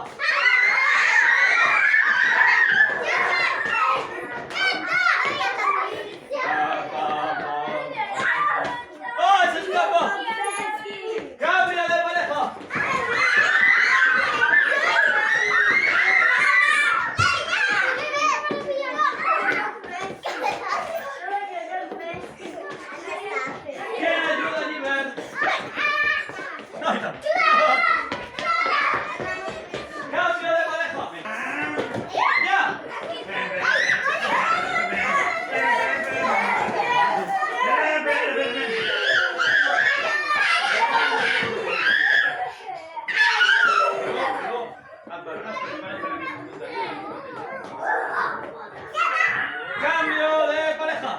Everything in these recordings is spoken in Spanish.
pareja. ¡Oh, se escapó! ¡Cambio de pareja! ¿Quién ayuda a Nivel? ¡Ahí está! ¡Cambio de pareja! ¡Ya! ¡Cambio de pareja!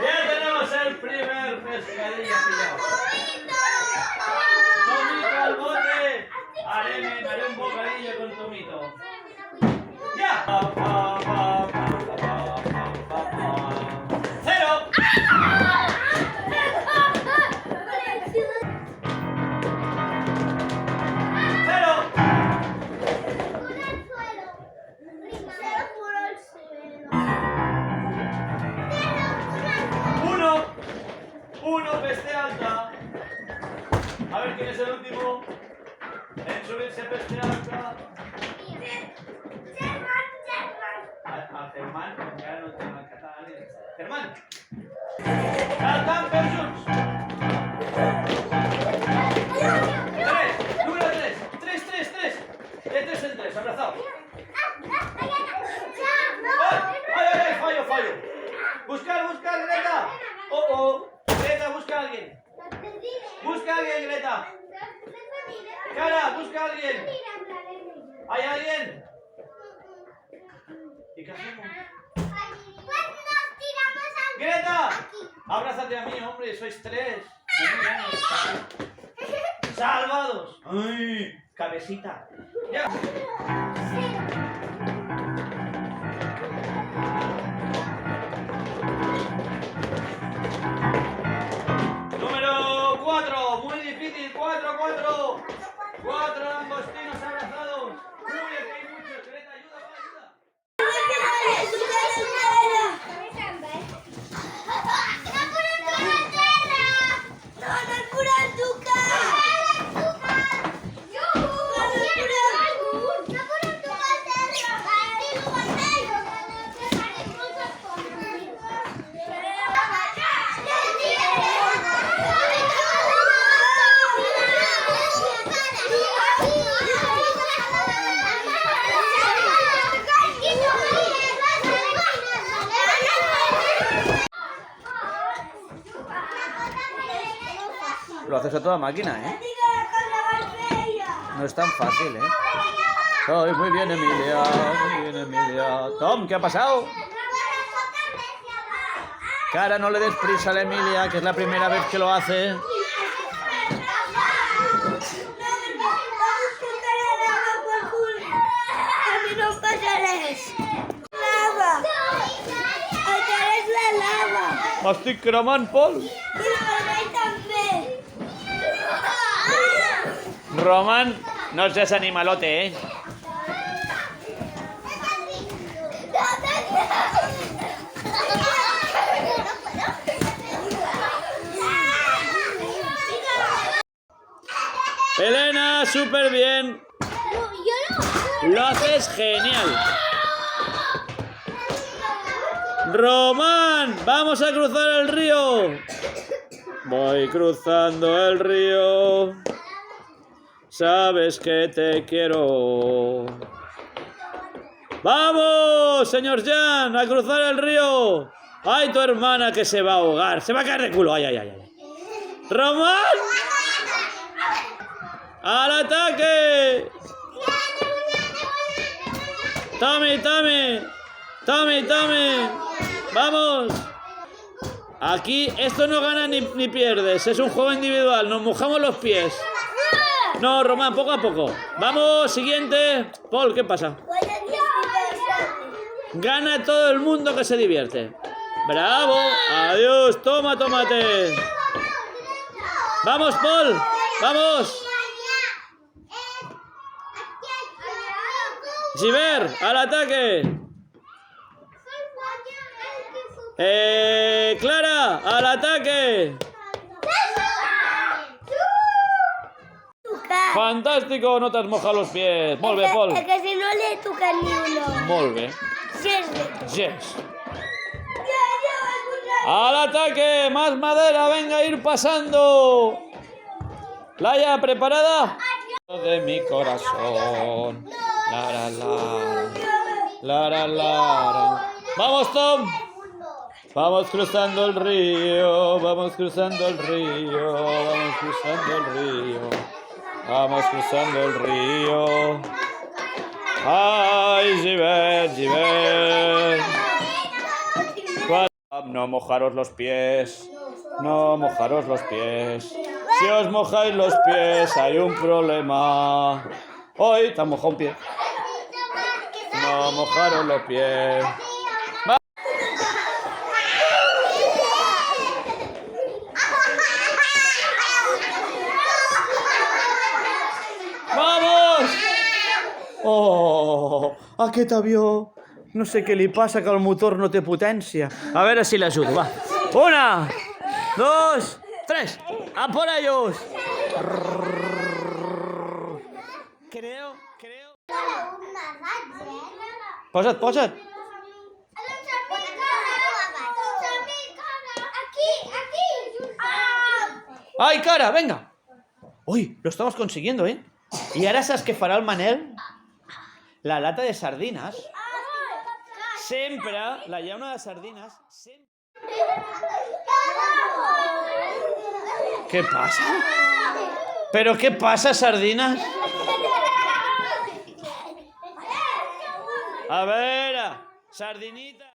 Ya tenemos el primer pescadillo pillado. Tomito al bote. Haré un bocadillo con Tomito. ¡Ya! ¡Cero! ¡Cero! Uno, peste alta. A ver quién es el último en subirse peste alta. A Germán, porque ahora no tengo el catalán. Germán. Saltan per junts. Número 3. 3. De 3 en 3, abrazado. ¡Ay! Fallo. Buscar, Greta. Greta, busca a alguien. Greta. Cara, busca a alguien. ¿Hay alguien? ¿Y qué hacemos? ¡Greta! Abrázate a mí, hombre, sois 3. ¡Salvados! ¡Ay! Cabecita. Ya. Número 4, muy difícil. 4. 4 langostinos abrazados. Uy, aquí hay muchos. Greta, ayuda. Lo haces a toda máquina, ¿eh? No es tan fácil, ¿eh? Ay, muy bien, Emilia. Tom, ¿qué ha pasado? Cara, no le des prisa a la Emilia, que es la primera vez que lo hace. Estic cremant, Pol. Roman, no seas animalote, ¿eh? Elena, súper bien. Lo haces genial. Román, vamos a cruzar el río. Voy cruzando el río. Sabes que te quiero. ¡Vamos, señor Jan, a cruzar el río! ¡Ay, tu hermana que se va a ahogar! ¡Se va a caer de culo! ¡Ay! ¡Román! ¡Al ataque! ¡Tommy! ¡Vamos! Aquí esto no gana ni pierdes. Es un juego individual. Nos mojamos los pies. No, Román, poco a poco. Vamos, siguiente. Paul, ¿qué pasa? Gana todo el mundo que se divierte. Bravo. Adiós. Toma, tomate. Vamos, Paul. Vamos. Giver, al ataque. Clara, al ataque. Fantástico, no te has mojado los pies. Molt bé, Paul. Es que si no le toca ni uno. Molt bé. Yes. Yes. Al ataque, más madera, venga a ir pasando. Laia, ¿preparada? De mi corazón. Lara, lara, lara, lara. Vamos, Tom. Vamos cruzando el río, vamos cruzando el río, vamos cruzando el río, vamos cruzando el río. Ay, Giver, Giver. No mojaros los pies, no mojaros los pies. Si os mojáis los pies hay un problema. Hoy te has mojado un pie. No mojaros los pies. ¡Vamos! Oh, aquest avió, no sé què li passa, que el motor no té potència. A veure si l'ajudo, va. 1, 2, 3. ¡A por ellos! Creo. Posa't, posa't. ¡Ay, cara, venga! Uy, lo estamos consiguiendo, ¿eh? Y ahora sabes qué farà el Manel? La lata de sardines. Sempre, la llauna de sardines, sempre... ¿Qué pasa? ¿Pero qué pasa, sardinas? A ver, sardinita.